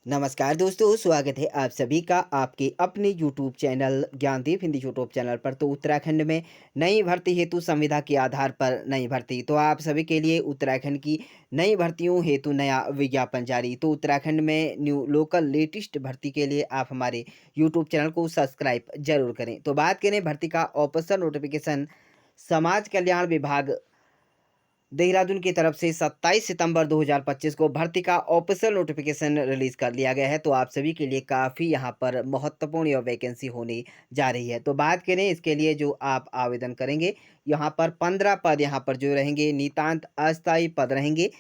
नमस्कार दोस्तों, स्वागत है आप सभी का आपके अपने YouTube channel Gyandeep Hindi YouTube channel पर। तो उत्तराखंड में नई भर्ती हेतु संविदा के आधार पर नई भर्ती, तो आप सभी के लिए उत्तराखंड की नई भर्तियों हेतु नया विज्ञापन जारी। तो उत्तराखंड में न्यू लोकल लेटेस्ट भर्ती के लिए आप हमारे यूट्यूब चैनल को सब्सक्राइब जरूर करें। तो बात करें भर्ती का ऑफिशियल नोटिफिकेशन समाज कल्याण विभाग देहरादून की तरफ से 27 सितंबर 2025 को भर्ती का ऑफिशियल नोटिफिकेशन रिलीज कर लिया गया है। तो आप सभी के लिए काफ़ी यहाँ पर महत्वपूर्ण यह वैकेंसी होने जा रही है। तो बात करें इसके लिए जो आप आवेदन करेंगे, यहाँ पर 15 पद यहाँ पर जो रहेंगे नितांत अस्थायी पद रहेंगे।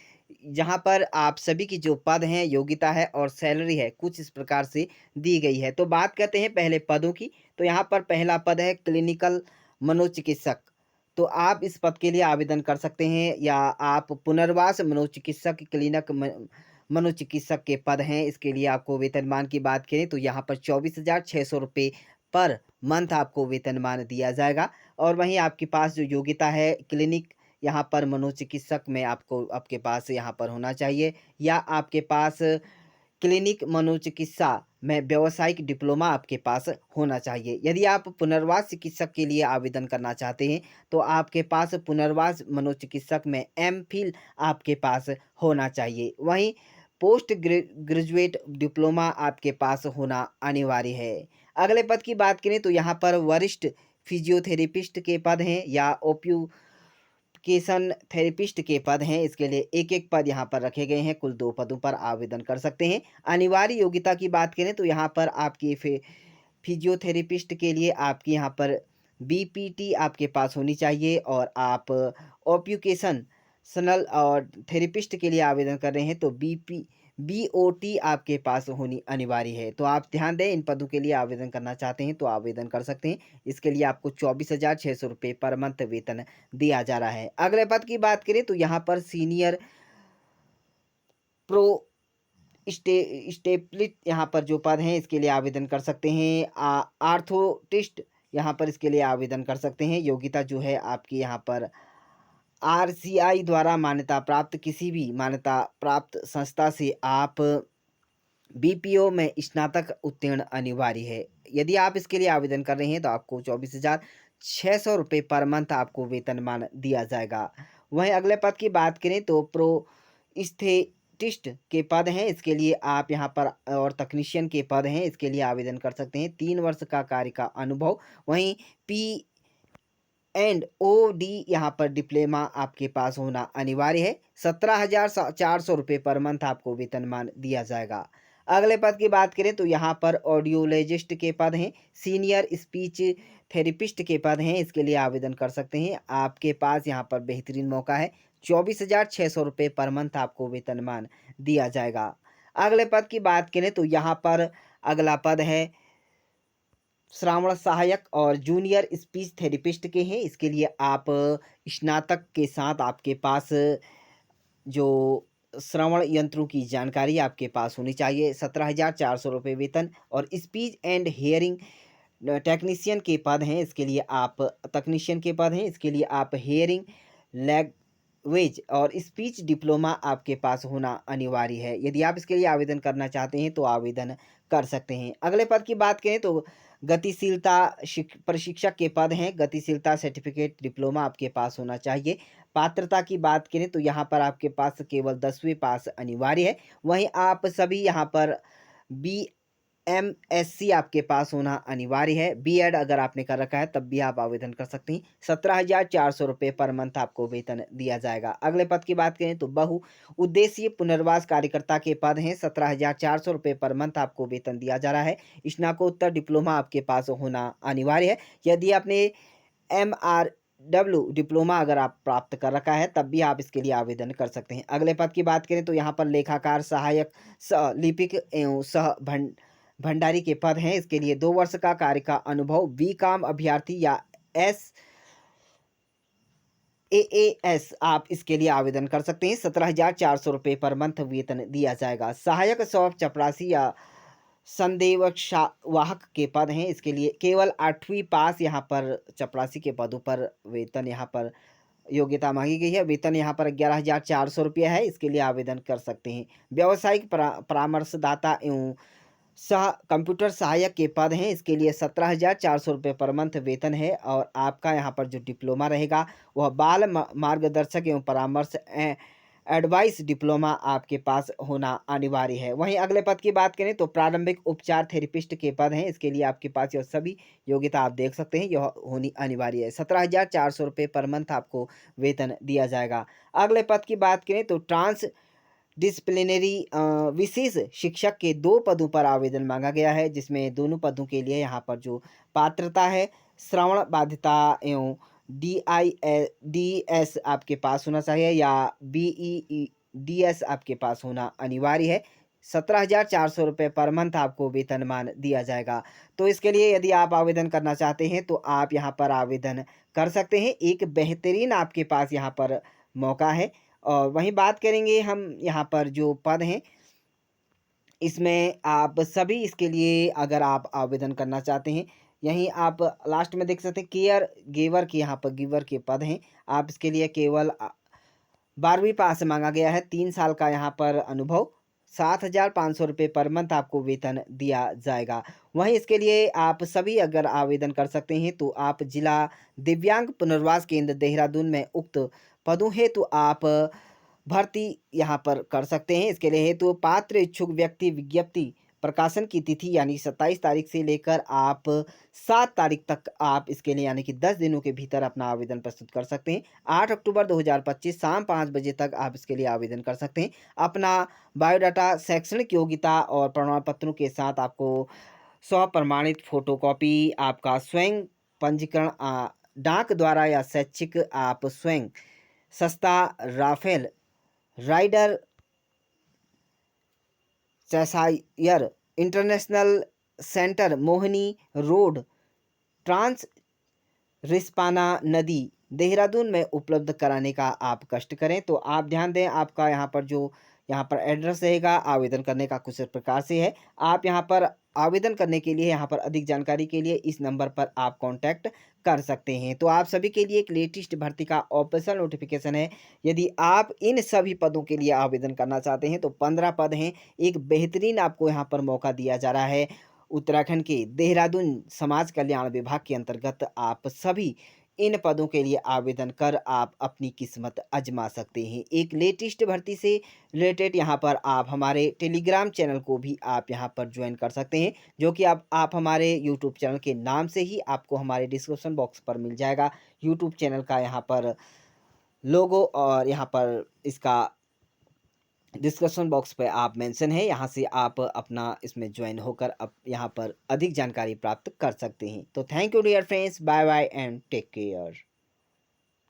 जहाँ पर आप सभी की जो पद हैं, योग्यता है और सैलरी है कुछ इस प्रकार से दी गई है। तो बात करते हैं पहले पदों की। तो यहाँ पर पहला पद है क्लिनिकल मनोचिकित्सक। तो आप इस पद के लिए आवेदन कर सकते हैं, या आप पुनर्वास मनोचिकित्सक क्लिनिक मनोचिकित्सक के पद हैं। इसके लिए आपको वेतनमान की बात करें तो यहाँ पर 24,600 रुपये पर मंथ आपको वेतनमान दिया जाएगा। और वहीं आपके पास जो योग्यता है क्लिनिक यहाँ पर मनोचिकित्सक में आपको आपके पास यहाँ पर होना चाहिए, या आपके पास क्लिनिक मनोचिकित्सा में व्यावसायिक डिप्लोमा आपके पास होना चाहिए। यदि आप पुनर्वास चिकित्सक के लिए आवेदन करना चाहते हैं, तो आपके पास पुनर्वास मनोचिकित्सक में एमफिल आपके पास होना चाहिए। वहीं पोस्ट ग्रेजुएट डिप्लोमा आपके पास होना अनिवार्य है। अगले पद की बात करें तो यहाँ पर वरिष्ठ फिजियोथेरेपिस्ट के पद हैं, या केशन थेरेपिस्ट के पद हैं। इसके लिए एक-एक पद यहाँ पर रखे गए हैं। कुल 2 पदों पर आवेदन कर सकते हैं। अनिवार्य योग्यता की बात करें तो यहाँ पर आपकी फिजियोथेरेपिस्ट के लिए आपकी यहाँ पर बीपीटी आपके पास होनी चाहिए, और आप ऑक्यूपेशनल और थेरेपिस्ट के लिए आवेदन कर रहे हैं तो बीओटी आपके पास होनी अनिवार्य है। तो आप ध्यान दें, इन पदों के लिए आवेदन करना चाहते हैं तो आवेदन कर सकते हैं। इसके लिए आपको 24,600 रुपये पर मंथ वेतन दिया जा रहा है। अगले पद की बात करें तो यहाँ पर सीनियर प्रो स्टेपलिट यहाँ पर जो पद हैं इसके लिए आवेदन कर सकते हैं। आर्थोटिस्ट यहाँ पर इसके लिए आवेदन कर सकते हैं। योग्यता जो है आपकी यहाँ पर आरसीआई द्वारा मान्यता प्राप्त किसी भी मान्यता प्राप्त संस्था से आप बीपीओ में स्नातक उत्तीर्ण अनिवार्य है। यदि आप इसके लिए आवेदन कर रहे हैं तो आपको 24,600 रुपये पर मंथ आपको वेतनमान दिया जाएगा। वहीं अगले पद की बात करें तो प्रोस्थेटिस्ट के पद हैं। इसके लिए आप यहाँ पर और तकनीशियन के पद हैं, इसके लिए आवेदन कर सकते हैं। 3 वर्ष का कार्य का अनुभव। वहीं पी एंड ओ डी यहाँ पर डिप्लोमा आपके पास होना अनिवार्य है। 17,400 रुपये पर मंथ आपको वेतनमान दिया जाएगा। अगले पद की बात करें तो यहाँ पर ऑडियोलॉजिस्ट के पद हैं। सीनियर स्पीच थेरेपिस्ट के पद हैं, इसके लिए आवेदन कर सकते हैं। आपके पास यहाँ पर बेहतरीन मौका है। 24,600 रुपये पर मंथ आपको वेतनमान दिया जाएगा। अगले पद की बात करें तो यहाँ पर अगला पद है श्रावण सहायक और जूनियर स्पीच थेरेपिस्ट के हैं। इसके लिए आप स्नातक के साथ आपके पास जो श्रवण यंत्रों की जानकारी आपके पास होनी चाहिए। 17,400 रुपये वेतन। और स्पीच एंड हेयरिंग टेक्नीशियन के पद हैं, इसके लिए आप तकनीशियन के पद हैं, इसके लिए आप हेयरिंग लैंग्वेज और स्पीच डिप्लोमा आपके पास होना अनिवार्य है। यदि आप इसके लिए आवेदन करना चाहते हैं तो आवेदन कर सकते हैं। अगले पद की बात करें तो गतिशीलता प्रशिक्षक के पद हैं। गतिशीलता सर्टिफिकेट डिप्लोमा आपके पास होना चाहिए। पात्रता की बात करें तो यहाँ पर आपके पास केवल 10वीं पास अनिवार्य है। वहीं आप सभी यहाँ पर बीएमएससी आपके पास होना अनिवार्य है। बीएड अगर आपने कर रखा है तब भी आप आवेदन कर सकते हैं। 17,400 रुपये पर मंथ आपको वेतन दिया जाएगा। अगले पद की बात करें तो बहु उद्देशीय पुनर्वास कार्यकर्ता के पद हैं। 17,400 रुपये पर मंथ आपको वेतन दिया जा रहा है। स्नातकोत्तर डिप्लोमा आपके पास होना अनिवार्य है। यदि आपने MRW डिप्लोमा अगर आप प्राप्त कर रखा है तब भी आप इसके लिए आवेदन कर सकते हैं। अगले पद की बात करें तो यहाँ पर लेखाकार सहायक सह लिपिक एवं सह भंडारी के पद हैं। इसके लिए 2 वर्ष का कार्य का अनुभव, बीकॉम अभ्यर्थी या एएएस आप इसके लिए आवेदन कर सकते हैं। 17,400 रुपये पर मंथ वेतन दिया जाएगा। सहायक शौक चपरासी या संदेशवाहक के पद हैं। इसके लिए केवल 8वीं पास यहाँ पर चपरासी के पदों पर वेतन यहाँ पर योग्यता मांगी गई है। वेतन यहाँ पर 11,400 रुपये है, इसके लिए आवेदन कर सकते हैं। व्यावसायिक परामर्शदाता एवं कंप्यूटर सहायक के पद हैं, इसके लिए 17,400 रुपये पर मंथ वेतन है। और आपका यहाँ पर जो डिप्लोमा रहेगा वह बाल मार्गदर्शक एवं परामर्श एडवाइस डिप्लोमा आपके पास होना अनिवार्य है। वहीं अगले पद की बात करें तो प्रारंभिक उपचार थेरेपिस्ट के पद हैं, इसके लिए आपके पास यह सभी योग्यता आप देख सकते हैं, यह होनी अनिवार्य है। 17,400 रुपये पर मंथ आपको वेतन दिया जाएगा। अगले पद की बात करें तो ट्रांस डिसिप्लिनरी विशेष शिक्षक के 2 पदों पर आवेदन मांगा गया है, जिसमें दोनों पदों के लिए यहाँ पर जो पात्रता है श्रवण बाध्यता एवं डीएस आपके पास होना चाहिए या बीईडीएस आपके पास होना अनिवार्य है। 17,400 रुपये पर मंथ आपको वेतनमान दिया जाएगा। तो इसके लिए यदि आप आवेदन करना चाहते हैं तो आप यहाँ पर आवेदन कर सकते हैं। एक बेहतरीन आपके पास यहाँ पर मौका है। और वहीं बात करेंगे हम यहाँ पर जो पद हैं, इसमें आप सभी इसके लिए अगर आप आवेदन करना चाहते हैं, यहीं आप लास्ट में देख सकते हैं केयर गिवर के यहाँ पर गिवर के पद हैं। आप इसके लिए केवल 12वीं पास मांगा गया है, 3 साल का यहाँ पर अनुभव, 7,500 रुपये पर मंथ आपको वेतन दिया जाएगा। वहीं इसके लिए आप सभी अगर आवेदन कर सकते हैं तो आप जिला दिव्यांग पुनर्वास केंद्र देहरादून में उक्त पदों हेतु आप भर्ती यहाँ पर कर सकते हैं। इसके लिए हेतु पात्र इच्छुक व्यक्ति विज्ञप्ति प्रकाशन की तिथि यानी 27 तारीख से लेकर आप 7 तारीख तक आप इसके लिए यानी कि 10 दिनों के भीतर अपना आवेदन प्रस्तुत कर सकते हैं। 8 अक्टूबर 2025 शाम 5 बजे तक आप इसके लिए आवेदन कर सकते हैं। अपना बायोडाटा, शैक्षणिक योग्यता और प्रमाण पत्रों के साथ आपको स्वप्रमाणित फोटोकॉपी, आपका स्वयं पंजीकरण डाक द्वारा या शैक्षिक आप स्वयं सस्ता Raphael Rider Cheshire international centre Mohini road trans Rispana नदी देहरादून में उपलब्ध कराने का आप कष्ट करें। तो आप ध्यान दें, आपका यहाँ पर एड्रेस रहेगा। आवेदन करने का कुछ इस प्रकार से है। आप यहाँ पर आवेदन करने के लिए यहाँ पर अधिक जानकारी के लिए इस नंबर पर आप कांटेक्ट कर सकते हैं। तो आप सभी के लिए एक लेटेस्ट भर्ती का ऑफिशियल नोटिफिकेशन है। यदि आप इन सभी पदों के लिए आवेदन करना चाहते हैं तो 15 पद हैं। एक बेहतरीन आपको यहाँ पर मौका दिया जा रहा है। उत्तराखंड के देहरादून समाज कल्याण विभाग के अंतर्गत आप सभी इन पदों के लिए आवेदन कर आप अपनी किस्मत आजमा सकते हैं। एक लेटेस्ट भर्ती से रिलेटेड यहाँ पर आप हमारे टेलीग्राम चैनल को भी आप यहाँ पर ज्वाइन कर सकते हैं, जो कि आप हमारे यूट्यूब चैनल के नाम से ही आपको हमारे डिस्क्रिप्शन बॉक्स पर मिल जाएगा। यूट्यूब चैनल का यहाँ पर लोगो और यहाँ पर इसका डिस्क्रिप्शन बॉक्स पे आप मेंशन है, यहाँ से आप अपना इसमें ज्वाइन होकर अब यहाँ पर अधिक जानकारी प्राप्त कर सकते हैं। तो thank you dear friends, bye bye and take care.